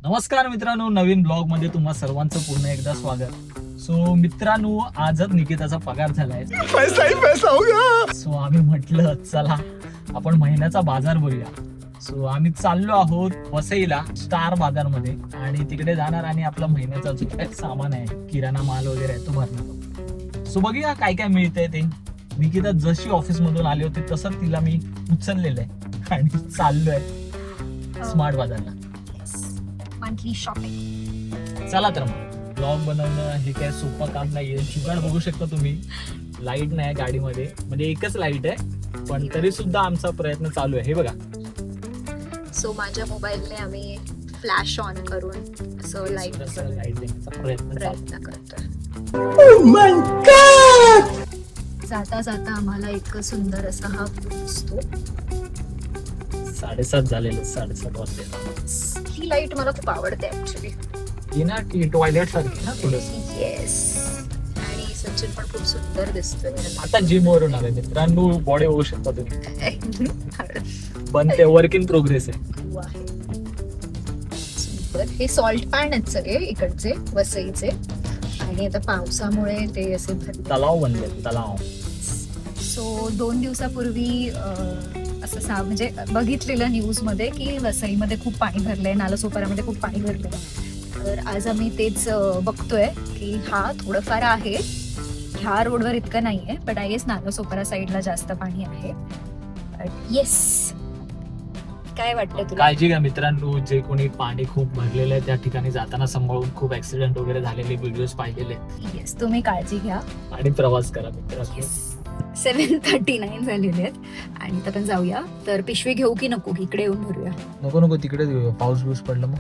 नमस्कार मित्रांनो, नवीन ब्लॉग मध्ये तुम्हा सर्वांचं पुन्हा एकदा स्वागत. सो मित्रांनो, आजच निकिताचा पगार झालाय. पैसा ही पैसा होगा. सो आम्ही म्हटलं चला आपण महिन्याचा बाजार बघूया. सो आम्ही चाललो आहोत वसईला स्टार बाजार मध्ये आणि तिकडे जाणार आणि आपला महिन्याचा जो काही सामान आहे, किराणा माल वगैरे आहे तो भरणार. सो बघूया काय काय मिळतंय ते. निकिता जशी ऑफिस मधून आली होती तसं तिला मी उचललेलं आहे आणि चाललोय स्मार्ट बाजारला. Monthly shopping. चला तर मग ब्लॉग बनवणं हे काय सोपं काम नाहीये. जुगाड बघू शकता तुम्ही, लाईट नाही गाडीमध्ये, म्हणजे एकच लाईट आहे पण तरी सुद्धा आमचा प्रयत्न चालू आहे. हे बघा, सो माझ्या मोबाईलने आम्ही फ्लॅश ऑन करून असं लाईट लाईट देण्याचा प्रयत्न करतोय. जाता जाता आम्हाला एक सुंदर असा हा दिसतो. 7:30 झालेले, 7:30 वाजले. ही लाईट मला खूप आवडते ऍक्च्युली. ही ना ती टॉयलेट सारखी ना थोडस. येस. आणि सचिन पण खूप सुंदर दिसतोय. आता जिम वरून आले मित्रांनो, बॉडी होऊ शकता तुम्ही, पण ते वर्क इन प्रोग्रेस आहे. सुंदर. हे सॉल्ट पॅन आहेत सगळे इकडचे वसईचे आणि आता पावसामुळे ते असे तलाव बनले, तलाव. सो 2 दिवसापूर्वी असं म्हणजे बघितलेलं न्यूज मध्ये की वसईमध्ये खूप पाणी भरलंय, नालासोपारामध्ये खूप पाणी भरलंय. तर आज आम्ही तेच बघतोय की हा थोडंफार आहे, ह्या रोडवर इतकं नाहीये, पण आय गेस नालासोपारा साईडला जास्त पाणी आहे. येस. काय वाटतं तुला? काळजी घ्या मित्रांनो, जे कोणी पाणी खूप भरलेलं आहे त्या ठिकाणी जाताना सांभाळून. खूप ऍक्सिडेंट वगैरे झालेले व्हिडिओज पाहिलेले. येस, तुम्ही काळजी घ्या आणि प्रवास करा मित्रांनो. 7:39 झालेले आहेत आणि आता आपण जाऊया. तर पिशवी घेऊ की नको, इकडे येऊन भरूया? नको नको, तिकडे पाऊस बिऊस पडला मग.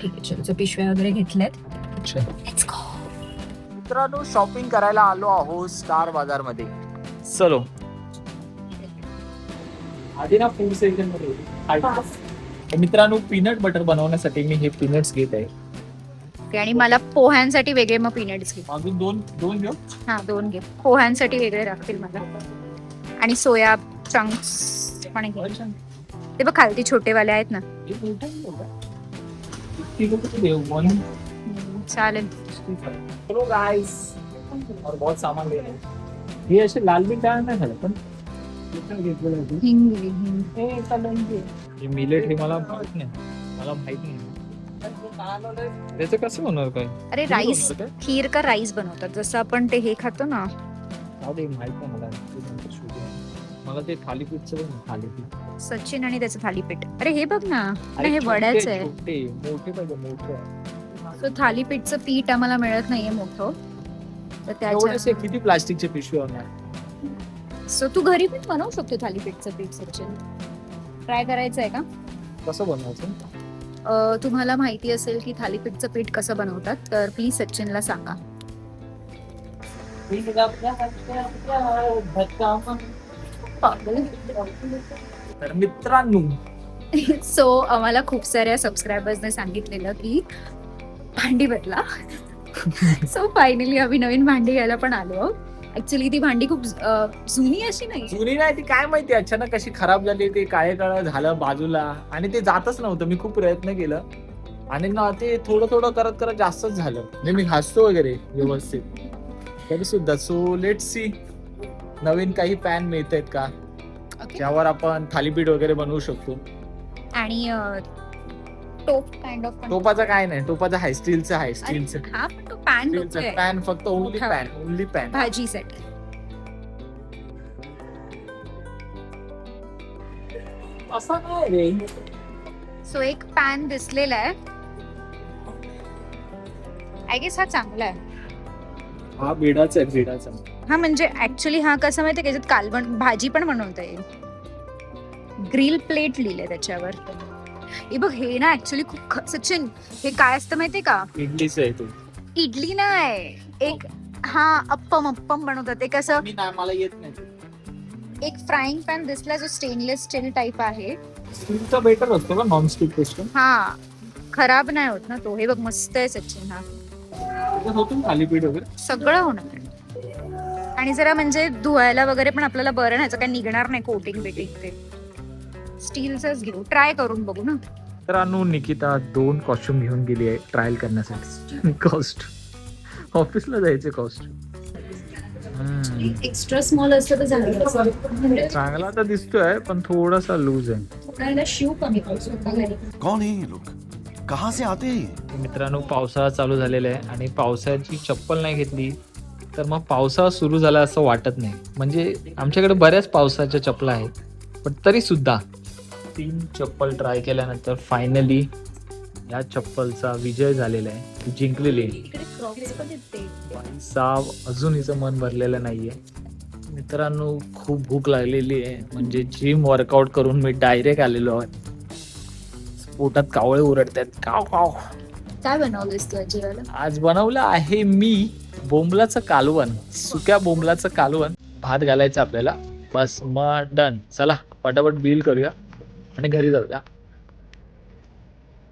ठीक आहे, चलो. So, पिशव्या वगैरे घेतल्यात. अच्छा लेट्स गो. मित्रांनो, शॉपिंग करायला आलो आहोत स्टार बाजार मध्ये. चलो. आधी ना फूड सेक्शन मध्ये मित्रांनो, पीनट बटर बनवण्यासाठी मी हे पीनट्स घेत आहे. आणि मला पोह्यांसाठी वेगळे मग पीनट्स घे. अजून दोन घेऊ. हा, 2 घे. पोह्यांसाठी वेगळे लागतील मला. आणि सोया चंक्स पण घे. ते बघ खालती छोटेवाले आहेत ना. चालेल. चलो गाइस, और बहुत सामान ले रहे. हे असे लाल बीट डाळ नाही झालं, पण हिंग घे, हिंग. हे मिलेट हे मला माहित नाही, नाही त्याचं कसं होणार काय. अरे राईस, खीर का राईस बनवतात जसं आपण ते हे खातो ना. माहित नाही मला ते थालीपीठचं बघ ना, थालीपीठ. सचिन आणि त्याचं थालीपीठ. अरे हे बघ ना, नाही, हे वड्याचं आहे. मोठे पाहिजे, मोठे. सो थालीपीठचं पीठ आम्हाला मिळत नाहीये मोठं, तर एवढेच त्याच्या किती प्लास्टिकचे पिशवी होणार. सो तू घरी पण बनवू शकतो थालीपीठचं पीठ. सचिन, ट्राय करायचं आहे का? कसं बनवायचं? तुम्हाला माहिती असेल की थालीपीठचं पीठ कसं बनवतात तर प्लीज सचिनला सांगा. तर मित्रांनो, सो आम्हाला खूप साऱ्या सबस्क्रायबर्सने सांगितलेलं की भांडी बदला. सो फायनली आम्ही नवीन भांडी घ्यायला पण आलो. ऍक्च्युली ती भांडी खूप जुनी अशी नाही. जुनी नाही, ती काय माहिती अचानक कशी खराब झाली. ते काळे काळ झालं बाजूला आणि ते जातच नव्हतं. मी खूप प्रयत्न केलं आणि ना ते थोडं थोडं करत करत जास्तच झालं. म्हणजे मी हसतो वगैरे व्यवस्थित तरी सुद्धा. सो लेट सी नवीन काही पॅन मिळत आहेत का ज्यावर आपण थालीपीठ वगैरे बनवू शकतो. आणि टोप काइंड ऑफ. टोपाचा काय नाही, टोपाचा आहे स्टीलचा आहे, स्टीलचं. हा, पण तो पॅन पॅन फक्त ओनली पॅन भाजीसाठी. असं नाही रे. सो एक पॅन दिसलेला आहे. आय गेस हा चांगला आहे. हा बेडाचा आहे, बेडाचा. हा म्हणजे ऍक्च्युली हा कसं माहितीये, त्याच्यात कालवण भाजी पण बनवता येईल. ग्रिल प्लेट लिहिलंय त्याच्यावर. हे बघ, हे ना ऍक्च्युली खूप सचिन, हे काय असतं माहितीये का? इडलीचं आहे तो. इडली नाही, एक हा अप्पम बनवतात. ते कसं, मला येत नाही. एक फ्राईंग पॅन दिसला जो स्टेनलेस स्टील टाईप आहे. स्टीलचा बेटर असतो का नॉनस्टिक पेक्षा? हा, खराब नाही होत ना तो. हे बघ मस्त आहे सचिन. हा होतो थालीपीठ वगैरे सगळं होणार. आणि जरा म्हणजे धुवायला वगैरे पण आपल्याला बरं नाही, काय निघणार नाही कोटिंग बिटिंग. ते स्टीलचंच घेऊ, ट्राय करून बघू ना. मित्रांनो निकिता 2 कॉस्ट्युम घेऊन गेली आहे ट्रायल करण्यासाठी. कॉस्ट ऑफिसला जायचे कॉस्ट. एक्स्ट्रा स्मॉल असतं तर झालं. चांगला तर दिसतोय पण थोडासा लूज आहे. शिव कमी पाहिजे. कौन है ये लोग? कहाँ से आते हैं ये? मित्रांनो पावसाळा चालू झालेला आहे आणि पावसाची चप्पल नाही घेतली तर मग पावसाळा सुरू झाला असं वाटत नाही. म्हणजे आमच्याकडे बऱ्याच पावसाच्या चप्पल आहेत पण तरी सुद्धा 3 चप्पल ट्राय केल्यानंतर फायनली या चप्पलचा विजय झालेला आहे, जिंकलेली आहे. इकडे क्रॉक्स पण येते. साव अजून हिचं मन भरलेलं नाहीये. मित्रांनो खूप भूक लागलेली आहे, म्हणजे जिम वर्कआउट करून मी डायरेक्ट आलेलो आहे. पोटात कावळे ओरडतात काव काव. काय बनवलंस तू जेवायला? आज बनवलं आहे मी बोंबलाचं कालवण, सुक्या बोंबलाचं कालवण. भात घालायचं आपल्याला, बस मग डन. चला पटापट बिल करूया आणि घरी जाऊया.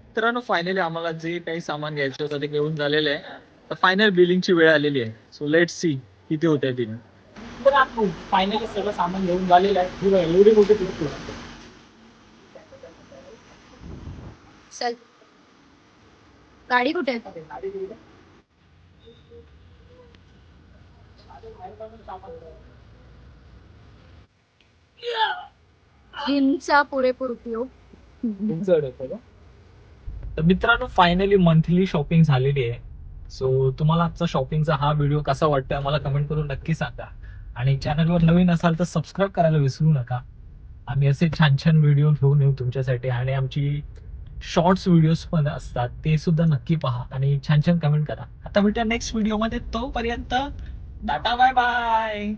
मित्रांनो फायनली आम्हाला जे काही सामान घ्यायचं होतं ते घेऊन झालेलं आहे. तर फायनल बिलिंगची वेळ आलेली आहे. सो लेट सी किती होते तिने. तर आपण फायनली सगळं सामान घेऊन झालेलं आहे. एवढी मोठी पिशवी. चल, गाडी कुठे आहे? जिमचा पुरेपूर उपयोग. जड होतं का? तर मित्रांनो फायनली मंथली शॉपिंग झालेली आहे. सो तुम्हाला आजचा शॉपिंगचा हा व्हिडिओ कसा वाटतोय मला कमेंट करून नक्की सांगा. आणि चॅनलवर नवीन असाल तर सबस्क्राईब करायला विसरू नका. आम्ही असे छान छान व्हिडिओ घेऊन येऊ तुमच्यासाठी आणि आमची शॉर्ट्स व्हिडिओज पण असतात ते सुद्धा नक्की पहा आणि छान छान कमेंट करा. आता भेटूया नेक्स्ट व्हिडिओमध्ये. तोपर्यंत टाटा बाय बाय.